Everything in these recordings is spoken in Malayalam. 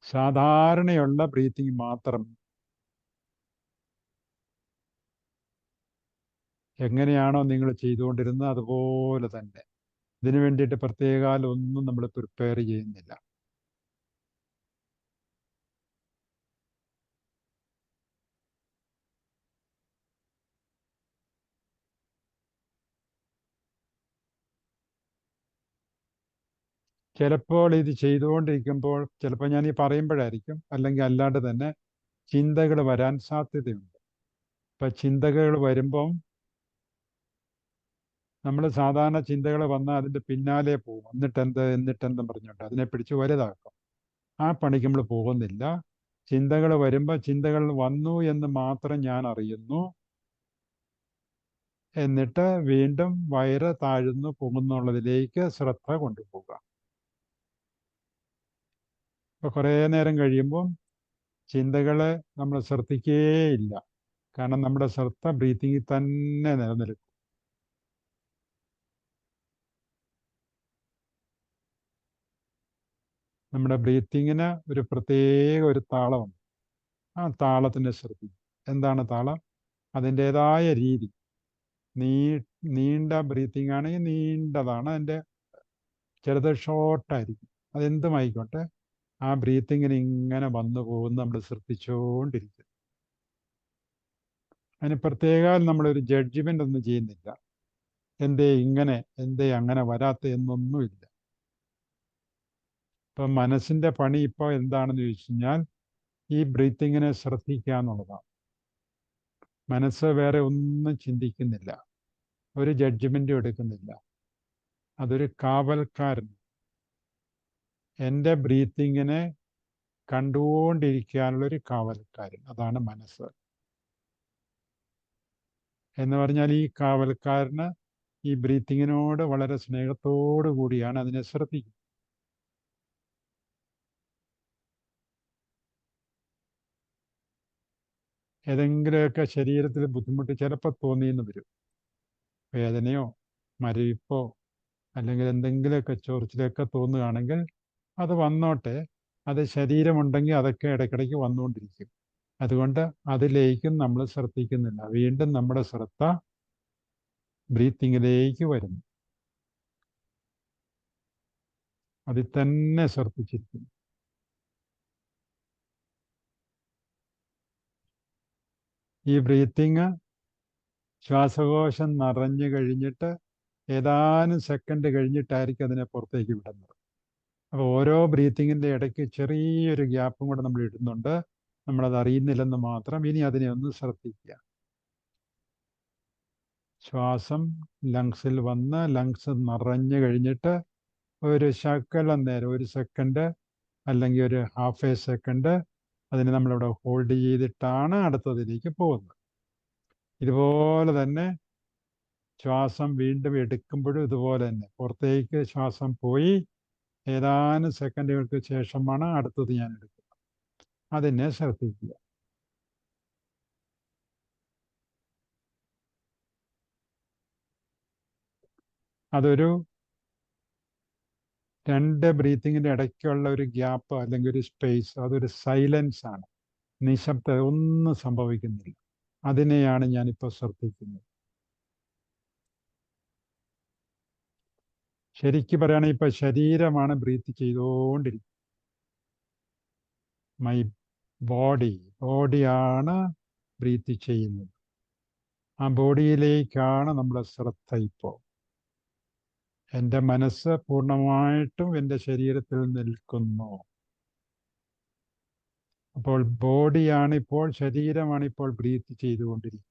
സാധാരണയുള്ള ബ്രീത്തിങ് മാത്രം. എങ്ങനെയാണോ നിങ്ങൾ ചെയ്തുകൊണ്ടിരുന്നത് അതുപോലെ തന്നെ. ഇതിനു വേണ്ടിയിട്ട് പ്രത്യേകാൽ ഒന്നും നമ്മൾ പ്രിപ്പയർ ചെയ്യുന്നില്ല. ചിലപ്പോൾ ഇത് ചെയ്തുകൊണ്ടിരിക്കുമ്പോൾ, ചിലപ്പോൾ ഞാൻ ഈ പറയുമ്പോഴായിരിക്കും, അല്ലെങ്കിൽ അല്ലാണ്ട് തന്നെ ചിന്തകൾ വരാൻ സാധ്യതയുണ്ട്. ഇപ്പം ചിന്തകൾ വരുമ്പം നമ്മൾ സാധാരണ ചിന്തകൾ വന്നാൽ അതിൻ്റെ പിന്നാലെ പോകും. എന്നിട്ടെന്തും പറഞ്ഞോട്ടെ അതിനെ പിടിച്ച് വലുതാക്കും. ആ പണിക്ക് നമ്മൾ പോകുന്നില്ല. ചിന്തകൾ വരുമ്പോൾ ചിന്തകൾ വന്നു എന്ന് മാത്രം ഞാൻ അറിയുന്നു. എന്നിട്ട് വീണ്ടും വയറ് താഴ്ന്നു പോകുന്നുള്ളതിലേക്ക് ശ്രദ്ധ കൊണ്ടുപോകുക. ഇപ്പൊ കുറേ നേരം കഴിയുമ്പം ചിന്തകളെ നമ്മൾ ശ്രദ്ധിക്കേയില്ല. കാരണം നമ്മുടെ ശ്രദ്ധ ബ്രീത്തിങ്ങിൽ തന്നെ നിലനിൽക്കും. നമ്മുടെ ബ്രീത്തിങ്ങിന് ഒരു പ്രത്യേക ഒരു താളമുണ്ട്. ആ താളത്തിനെ ശ്രദ്ധിക്കും. എന്താണ് താളം? അതിൻ്റെതായ രീതി. നീ നീണ്ട ബ്രീത്തിങ് ആണെങ്കിൽ നീണ്ടതാണ് അതിൻ്റെ, ചിലത് ഷോർട്ടായിരിക്കും. അതെന്തുമായിക്കോട്ടെ, ആ ബ്രീത്തിങ്ങിന് ഇങ്ങനെ വന്നു പോകുന്ന നമ്മൾ ശ്രദ്ധിച്ചുകൊണ്ടിരിക്കും. അതിന് പ്രത്യേകം നമ്മളൊരു ജഡ്ജ്മെൻ്റ് ഒന്നും ചെയ്യുന്നില്ല. എന്തേ ഇങ്ങനെ, എന്തേ അങ്ങനെ വരാത്ത എന്നൊന്നുമില്ല. ഇപ്പം മനസ്സിൻ്റെ പണി ഇപ്പോൾ എന്താണെന്ന് ചോദിച്ചു കഴിഞ്ഞാൽ ഈ ബ്രീത്തിങ്ങിനെ ശ്രദ്ധിക്കുക എന്നുള്ളതാണ്. മനസ്സ് വേറെ ഒന്നും ചിന്തിക്കുന്നില്ല, ഒരു ജഡ്ജ്മെൻറ്റും എടുക്കുന്നില്ല. അതൊരു കാവൽക്കാരൻ. എൻ്റെ ബ്രീത്തിങ്ങിനെ കണ്ടുകൊണ്ടിരിക്കാനുള്ളൊരു കാവൽക്കാരൻ, അതാണ് മനസ്സ് എന്ന് പറഞ്ഞാൽ. ഈ കാവൽക്കാരന് ഈ ബ്രീത്തിങ്ങിനോട് വളരെ സ്നേഹത്തോടു കൂടിയാണ് അതിനെ ശ്രദ്ധിക്കുന്നത്. ഏതെങ്കിലുമൊക്കെ ശരീരത്തിൽ ബുദ്ധിമുട്ട് ചിലപ്പോൾ തോന്നിയെന്ന് വരും. വേദനയോ മരവിപ്പോ അല്ലെങ്കിൽ എന്തെങ്കിലുമൊക്കെ ചൊറിച്ചിലൊക്കെ തോന്നുകയാണെങ്കിൽ അത് വന്നോട്ടെ. അത് ശരീരമുണ്ടെങ്കിൽ അതൊക്കെ ഇടയ്ക്കിടയ്ക്ക് വന്നുകൊണ്ടിരിക്കും. അതുകൊണ്ട് അതിലേക്കും നമ്മൾ ശ്രദ്ധിക്കുന്നില്ല. വീണ്ടും നമ്മുടെ ശ്രദ്ധ ബ്രീത്തിങ്ങിലേക്ക് വരുന്നു. അതിൽ തന്നെ ശ്രദ്ധിച്ചിരിക്കുന്നു. ഈ ബ്രീത്തിങ് ശ്വാസകോശം നിറഞ്ഞു കഴിഞ്ഞിട്ട് ഏതാനും സെക്കൻഡ് കഴിഞ്ഞിട്ടായിരിക്കും അതിനെ പുറത്തേക്ക് വിടുന്നത്. അപ്പോൾ ഓരോ ബ്രീത്തിങ്ങിൻ്റെ ഇടയ്ക്ക് ചെറിയൊരു ഗ്യാപ്പും കൂടെ നമ്മൾ ഇടുന്നുണ്ട്. നമ്മളത് അറിയുന്നില്ലെന്ന് മാത്രം. ഇനി അതിനെ ഒന്ന് ശ്രദ്ധിക്കുക. ശ്വാസം ലങ്സിൽ വന്ന് ലങ്സ് നിറഞ്ഞു കഴിഞ്ഞിട്ട് ഒരു ശകലം നേരം, ഒരു സെക്കൻഡ് അല്ലെങ്കിൽ ഒരു ഹാഫ് എ സെക്കൻഡ് അതിനെ നമ്മളിവിടെ ഹോൾഡ് ചെയ്തിട്ടാണ് അടുത്തതിലേക്ക് പോകുന്നത്. ഇതുപോലെ തന്നെ ശ്വാസം വീണ്ടും എടുക്കുമ്പോഴും ഇതുപോലെ തന്നെ പുറത്തേക്ക് ശ്വാസം പോയി ഏതാനും സെക്കൻഡുകൾക്ക് ശേഷമാണ് അടുത്തത് ഞാൻ എടുക്കുന്നത്. അതിനെ ശ്രദ്ധിക്കുക. അതൊരു രണ്ട് ബ്രീത്തിങ്ങിൻ്റെ ഇടയ്ക്കുള്ള ഒരു ഗ്യാപ്പ് അല്ലെങ്കിൽ ഒരു സ്പേസ്, അതൊരു സൈലൻസ് ആണ്. നിശബ്ദത, ഒന്നും സംഭവിക്കുന്നില്ല. അതിനെയാണ് ഞാനിപ്പോൾ ശ്രദ്ധിക്കുന്നത്. ശരിക്കും പറയുകയാണെങ്കിൽ ഇപ്പം ശരീരമാണ് ബ്രീത്ത് ചെയ്തുകൊണ്ടിരിക്കുന്നത്. മൈ ബോഡിയാണ് ബ്രീത്ത് ചെയ്യുന്നത്. ആ ബോഡിയിലേക്കാണ് നമ്മുടെ ശ്രദ്ധ ഇപ്പോൾ. എൻ്റെ മനസ്സ് പൂർണ്ണമായിട്ടും എൻ്റെ ശരീരത്തിൽ നിൽക്കുന്നു. അപ്പോൾ ബോഡിയാണിപ്പോൾ, ശരീരമാണിപ്പോൾ ബ്രീത്ത് ചെയ്തുകൊണ്ടിരിക്കുന്നത്.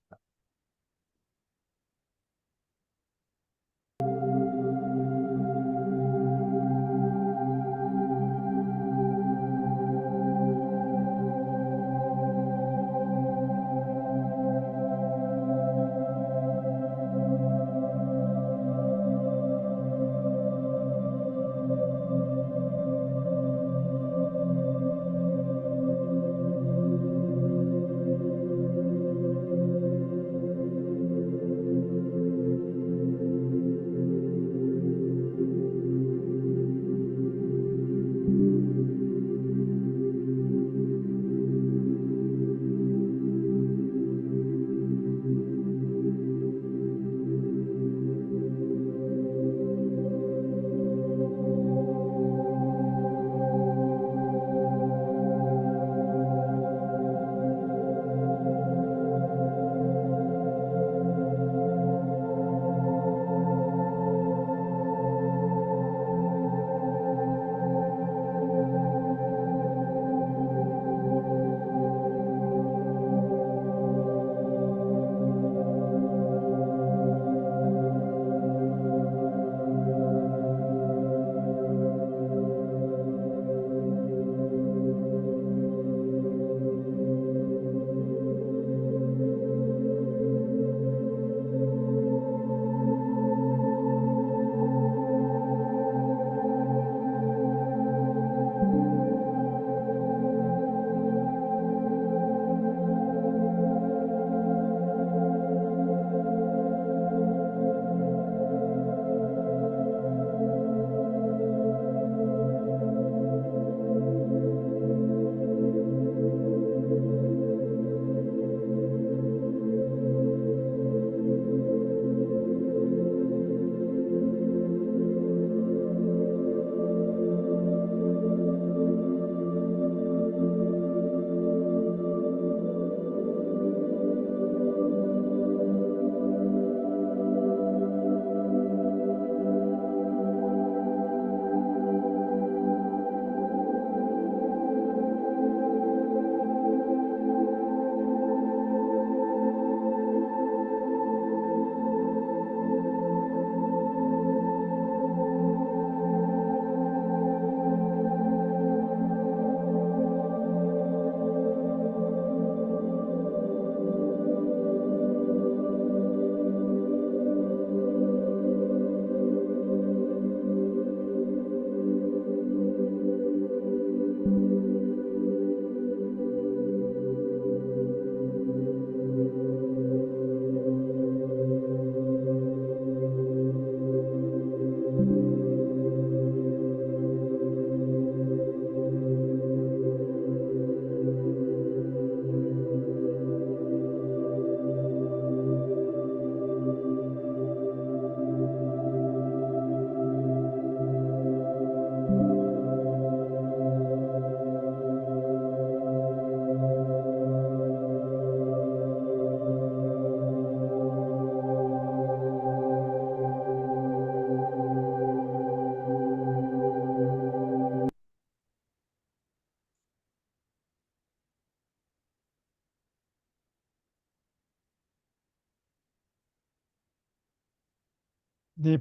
ഈ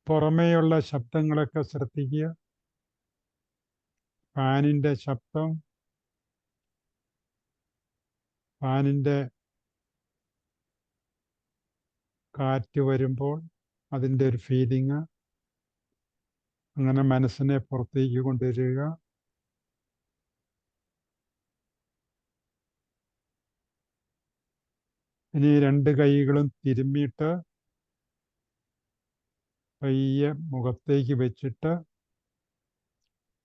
പുറമേയുള്ള ശബ്ദങ്ങളൊക്കെ ശ്രദ്ധിക്കുക. ഫാനിൻ്റെ ശബ്ദം, ഫാനിൻ്റെ കാറ്റ് വരുമ്പോൾ അതിൻ്റെ ഒരു ഫീലിങ്, അങ്ങനെ മനസ്സിനെ പുറത്തേക്ക് കൊണ്ടുവരിക. ഇനി രണ്ട് കൈകളും തിരുമ്മിയിട്ട് പയ്യെ മുഖത്തേക്ക് വെച്ചിട്ട്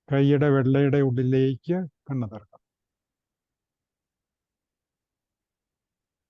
കൈയുടെ വെള്ളയുടെ ഉള്ളിലേക്ക് കണ്ണ് തുറക്കണം.